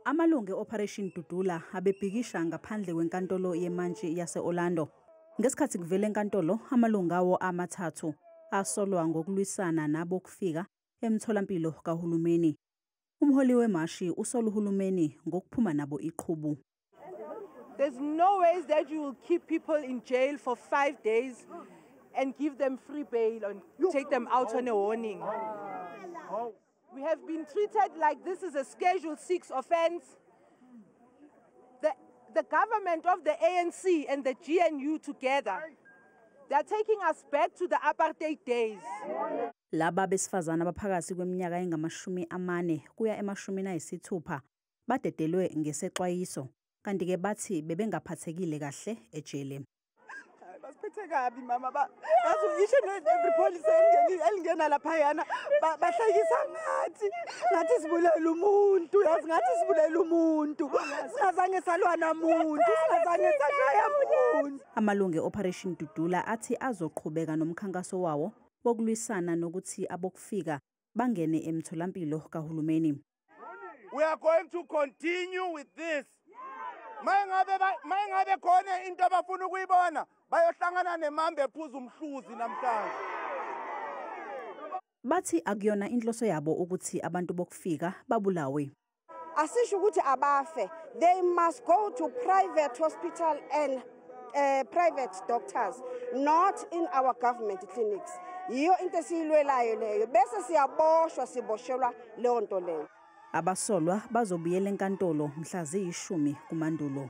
Amalungu e-Operation Dudula abebhikisha ngaphandle kwenkantolo yemantshi yase-Orlando. Ngesikhathi kuvela enkantolo, amalungu awo amathathu asolwa ngokulwisana nabokufika emtholampilo kahulumeni. Umholi wemashi usola uhulumeni ngokuphuma nabo iqhubu. There's no ways that you will keep people in jail for 5 days and give them free bail and take them out on a warning. We have been treated like this is a Schedule 6 offense. The government of the ANC and the GNU together, they are taking us back to the apartheid days. Laba besifazana abaphakathi kweminyaka engama-40 kuya ema-60 badedelwe ngesexwayiso, kanti ke bathi bebengaphathekile kahle ejele. Basiphethe kabi mama, each and every police elingena laphayana bahlekisa ngathi sibulela umuntu, yazi ngathi sibulela umuntu, singazange salwa namuntu, singazange sashaya umuntu. Amalungu e-Operation Dudula athi azoqhubeka nomkhankaso wawo wokulwisana nokuthi abokufika bangene emtholampilo kahulumeni. We are going to continue with this. Mayingabe khona into abafuna ukuyibona bayohlangana nemambe ephuza umhluzi namhlanje. Bathi akuyona inhloso yabo ukuthi abantu bokufika babulawe. Asisho ukuthi abafe, they must go to private hospital and private doctors, not in our government clinics. Yiyo into esiyilwelayo leyo, bese siyaboshwa siboshelwa leyo nto leyo. Abasolwa bazobuyela enkantolo mhla ziyi-10 kuMandulo.